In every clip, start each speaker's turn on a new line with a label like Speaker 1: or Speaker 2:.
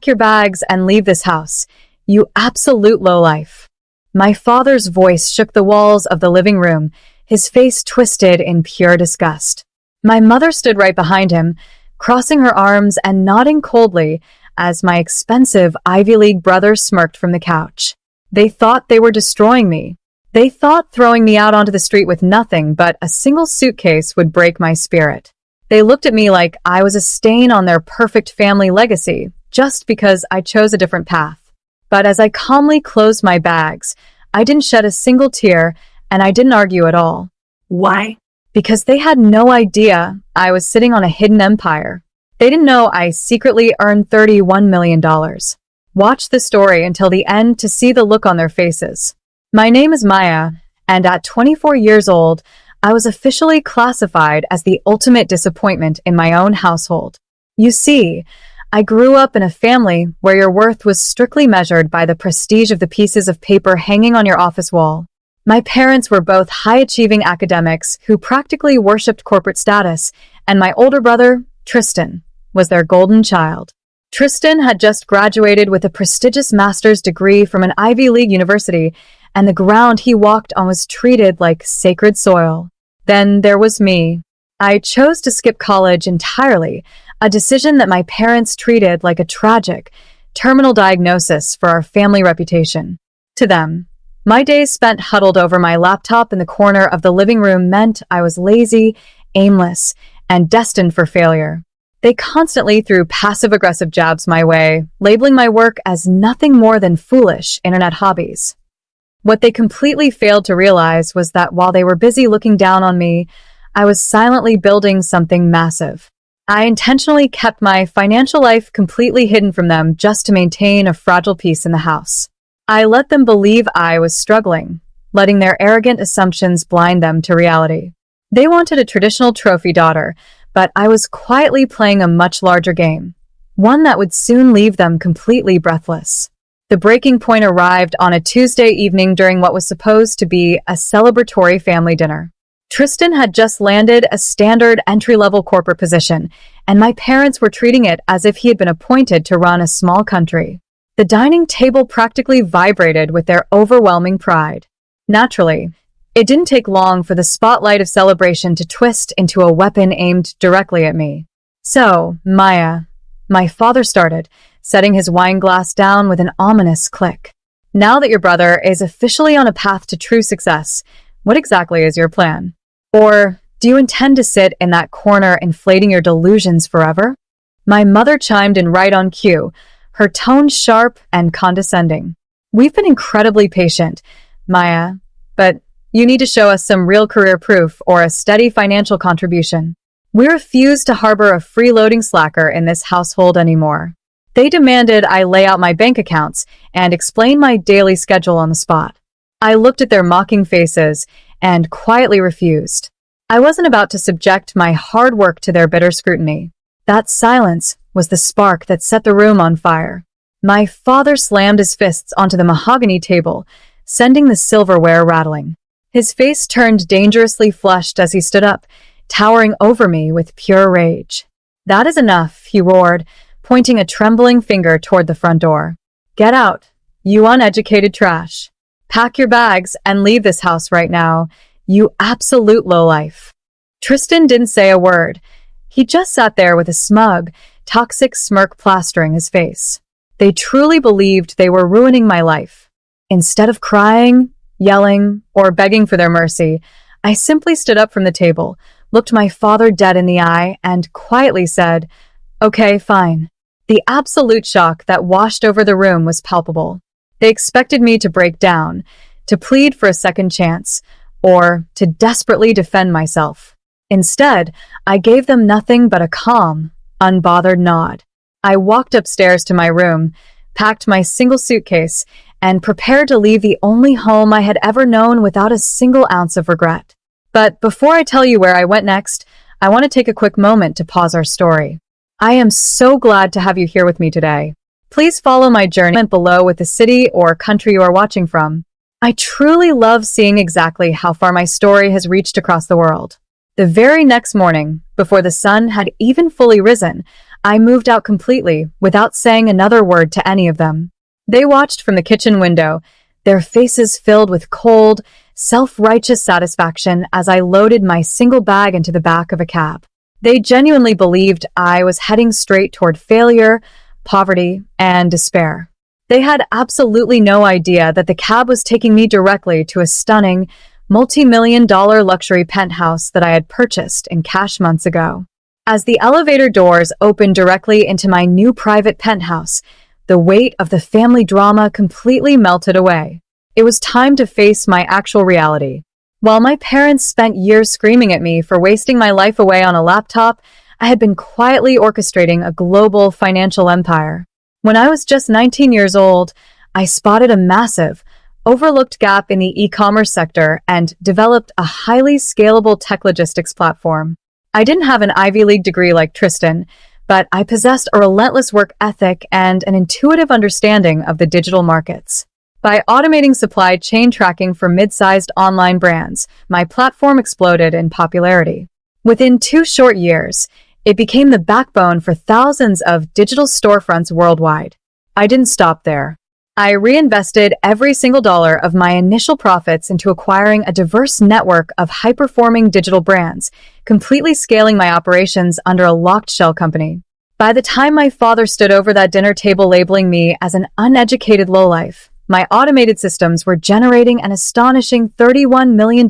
Speaker 1: Pack your bags and leave this house. You absolute lowlife." My father's voice shook the walls of the living room, his face twisted in pure disgust. My mother stood right behind him, crossing her arms and nodding coldly as my expensive Ivy League brother smirked from the couch. They thought they were destroying me. They thought throwing me out onto the street with nothing but a single suitcase would break my spirit. They looked at me like I was a stain on their perfect family legacy, just because I chose a different path. But as I calmly closed my bags, I didn't shed a single tear, and I didn't argue at all.
Speaker 2: Why?
Speaker 1: Because they had no idea I was sitting on a hidden empire. They didn't know I secretly earned $31 million. Watch the story until the end to see the look on their faces. My name is Maya, and at 24 years old, I was officially classified as the ultimate disappointment in my own household. You see, I grew up in a family where your worth was strictly measured by the prestige of the pieces of paper hanging on your office wall. My parents were both high-achieving academics who practically worshipped corporate status, and my older brother, Tristan, was their golden child. Tristan had just graduated with a prestigious master's degree from an Ivy League university, and the ground he walked on was treated like sacred soil. Then there was me. I chose to skip college entirely, a decision that my parents treated like a tragic, terminal diagnosis for our family reputation. To them, my days spent huddled over my laptop in the corner of the living room meant I was lazy, aimless, and destined for failure. They constantly threw passive-aggressive jabs my way, labeling my work as nothing more than foolish internet hobbies. What they completely failed to realize was that while they were busy looking down on me, I was silently building something massive. I intentionally kept my financial life completely hidden from them just to maintain a fragile peace in the house. I let them believe I was struggling, letting their arrogant assumptions blind them to reality. They wanted a traditional trophy daughter, but I was quietly playing a much larger game, one that would soon leave them completely breathless. The breaking point arrived on a Tuesday evening during what was supposed to be a celebratory family dinner. Tristan had just landed a standard entry-level corporate position, and my parents were treating it as if he had been appointed to run a small country. The dining table practically vibrated with their overwhelming pride. Naturally, it didn't take long for the spotlight of celebration to twist into a weapon aimed directly at me. "So, Maya," my father started, setting his wine glass down with an ominous click. "Now that your brother is officially on a path to true success, what exactly is your plan? Or do you intend to sit in that corner inflating your delusions forever?" My mother chimed in right on cue, her tone sharp and condescending. "We've been incredibly patient, Maya, but you need to show us some real career proof or a steady financial contribution. We refuse to harbor a freeloading slacker in this household anymore." They demanded I lay out my bank accounts and explain my daily schedule on the spot. I looked at their mocking faces and quietly refused. I wasn't about to subject my hard work to their bitter scrutiny. That silence was the spark that set the room on fire. My father slammed his fists onto the mahogany table, sending the silverware rattling. His face turned dangerously flushed as he stood up, towering over me with pure rage. "That is enough," he roared, pointing a trembling finger toward the front door. "Get out, you uneducated trash. Pack your bags and leave this house right now, you absolute lowlife." Tristan didn't say a word. He just sat there with a smug, toxic smirk plastering his face. They truly believed they were ruining my life. Instead of crying, yelling, or begging for their mercy, I simply stood up from the table, looked my father dead in the eye, and quietly said, "Okay, fine." The absolute shock that washed over the room was palpable. They expected me to break down, to plead for a second chance, or to desperately defend myself. Instead, I gave them nothing but a calm, unbothered nod. I walked upstairs to my room, packed my single suitcase, and prepared to leave the only home I had ever known without a single ounce of regret. But before I tell you where I went next, I want to take a quick moment to pause our story. I am so glad to have you here with me today. Please follow my journey below with the city or country you are watching from. I truly love seeing exactly how far my story has reached across the world. The very next morning, before the sun had even fully risen, I moved out completely without saying another word to any of them. They watched from the kitchen window, their faces filled with cold, self-righteous satisfaction as I loaded my single bag into the back of a cab. They genuinely believed I was heading straight toward failure, poverty, and despair. They had absolutely no idea that the cab was taking me directly to a stunning, multi-million-dollar luxury penthouse that I had purchased in cash months ago. As the elevator doors opened directly into my new private penthouse, the weight of the family drama completely melted away. It was time to face my actual reality. While my parents spent years screaming at me for wasting my life away on a laptop, I had been quietly orchestrating a global financial empire. When I was just 19 years old, I spotted a massive, overlooked gap in the e-commerce sector and developed a highly scalable tech logistics platform. I didn't have an Ivy League degree like Tristan, but I possessed a relentless work ethic and an intuitive understanding of the digital markets. By automating supply chain tracking for mid-sized online brands, my platform exploded in popularity. Within 2 short years, it became the backbone for thousands of digital storefronts worldwide. I didn't stop there. I reinvested every single dollar of my initial profits into acquiring a diverse network of high-performing digital brands, completely scaling my operations under a locked shell company. By the time my father stood over that dinner table labeling me as an uneducated lowlife, my automated systems were generating an astonishing $31 million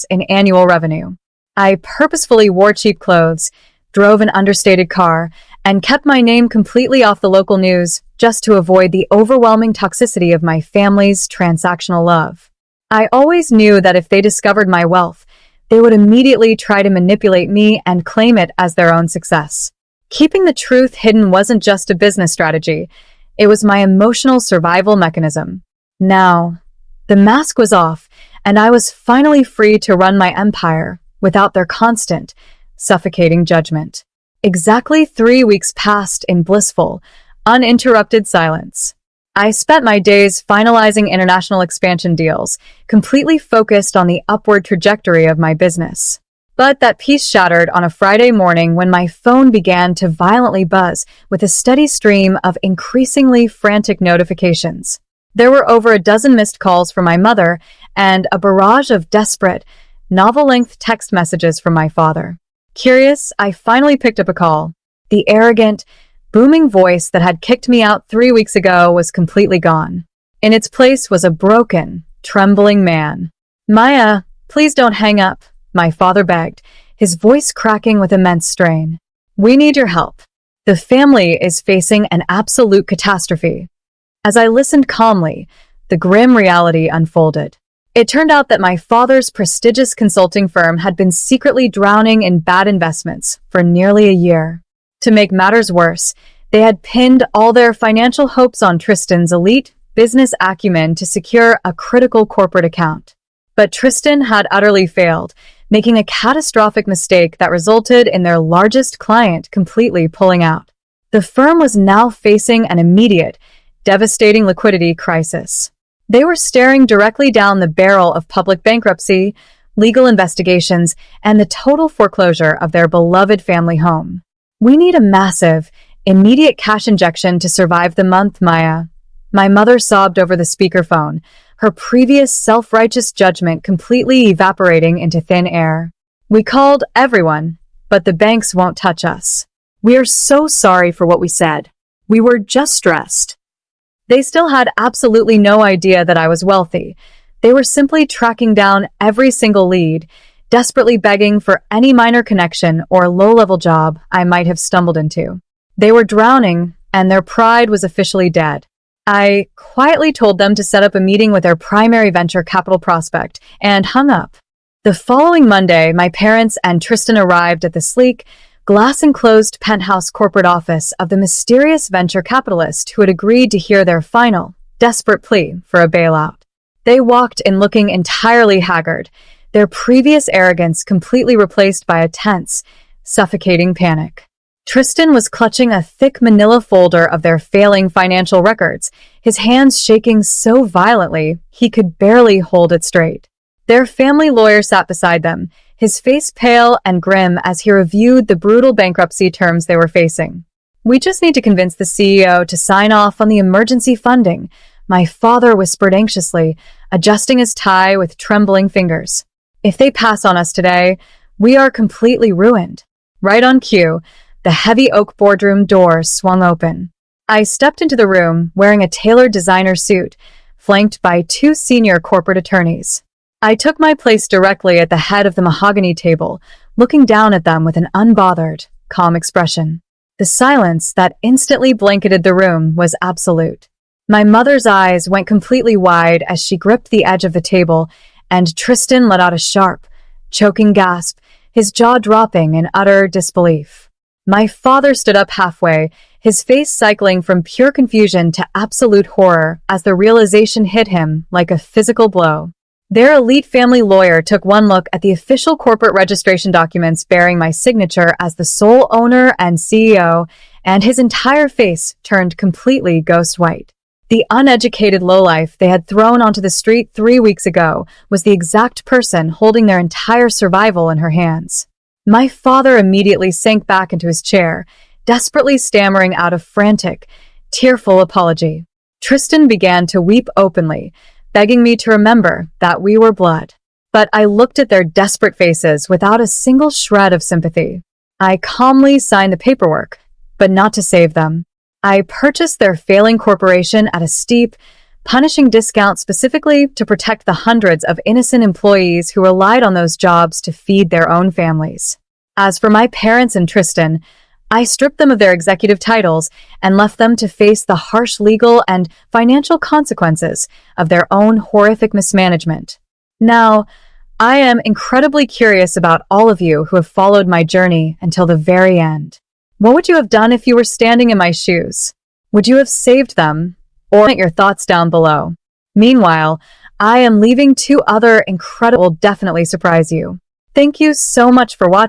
Speaker 1: in annual revenue. I purposefully wore cheap clothes, drove an understated car, and kept my name completely off the local news just to avoid the overwhelming toxicity of my family's transactional love. I always knew that if they discovered my wealth, they would immediately try to manipulate me and claim it as their own success. Keeping the truth hidden wasn't just a business strategy, it was my emotional survival mechanism. Now, the mask was off, and I was finally free to run my empire without their constant, suffocating judgment. Exactly 3 weeks passed in blissful, uninterrupted silence. I spent my days finalizing international expansion deals, completely focused on the upward trajectory of my business. But that peace shattered on a Friday morning when my phone began to violently buzz with a steady stream of increasingly frantic notifications. There were over a dozen missed calls from my mother and a barrage of desperate, novel-length text messages from my father. Curious, I finally picked up a call. The arrogant, booming voice that had kicked me out 3 weeks ago was completely gone. In its place was a broken, trembling man. "Maya, please don't hang up," my father begged, his voice cracking with immense strain. "We need your help. The family is facing an absolute catastrophe." As I listened calmly, the grim reality unfolded. It turned out that my father's prestigious consulting firm had been secretly drowning in bad investments for nearly a year. To make matters worse, they had pinned all their financial hopes on Tristan's elite business acumen to secure a critical corporate account. But Tristan had utterly failed, making a catastrophic mistake that resulted in their largest client completely pulling out. The firm was now facing an immediate, devastating liquidity crisis. They were staring directly down the barrel of public bankruptcy, legal investigations, and the total foreclosure of their beloved family home. "We need a massive, immediate cash injection to survive the month, Maya." My mother sobbed over the speakerphone, her previous self-righteous judgment completely evaporating into thin air. "We called everyone, but the banks won't touch us. We are so sorry for what we said. We were just stressed." They still had absolutely no idea that I was wealthy. They were simply tracking down every single lead, desperately begging for any minor connection or low-level job I might have stumbled into. They were drowning, and their pride was officially dead. I quietly told them to set up a meeting with their primary venture capital prospect and hung up. The following Monday, my parents and Tristan arrived at the sleek, glass-enclosed penthouse corporate office of the mysterious venture capitalist who had agreed to hear their final, desperate plea for a bailout. They walked in looking entirely haggard, their previous arrogance completely replaced by a tense, suffocating panic. Tristan was clutching a thick manila folder of their failing financial records, his hands shaking so violently he could barely hold it straight. Their family lawyer sat beside them, his face pale and grim as he reviewed the brutal bankruptcy terms they were facing. We just need to convince the CEO to sign off on the emergency funding, my father whispered anxiously, adjusting his tie with trembling fingers. If they pass on us today, we are completely ruined. Right on cue, the heavy oak boardroom door swung open. I stepped into the room wearing a tailored designer suit, flanked by two senior corporate attorneys. I took my place directly at the head of the mahogany table, looking down at them with an unbothered, calm expression. The silence that instantly blanketed the room was absolute. My mother's eyes went completely wide as she gripped the edge of the table, and Tristan let out a sharp, choking gasp, his jaw dropping in utter disbelief. My father stood up halfway, his face cycling from pure confusion to absolute horror as the realization hit him like a physical blow. Their elite family lawyer took one look at the official corporate registration documents bearing my signature as the sole owner and CEO, and his entire face turned completely ghost white. The uneducated lowlife they had thrown onto the street 3 weeks ago was the exact person holding their entire survival in her hands. My father immediately sank back into his chair, desperately stammering out a frantic, tearful apology. Tristan began to weep openly, begging me to remember that we were blood. But I looked at their desperate faces without a single shred of sympathy. I calmly signed the paperwork, but not to save them. I purchased their failing corporation at a steep, punishing discount specifically to protect the hundreds of innocent employees who relied on those jobs to feed their own families. As for my parents and Tristan, I stripped them of their executive titles and left them to face the harsh legal and financial consequences of their own horrific mismanagement. Now, I am incredibly curious about all of you who have followed my journey until the very end. What would you have done if you were standing in my shoes? Would you have saved them? Or comment your thoughts down below. Meanwhile, I am leaving 2 other incredible will definitely surprise you. Thank you so much for watching.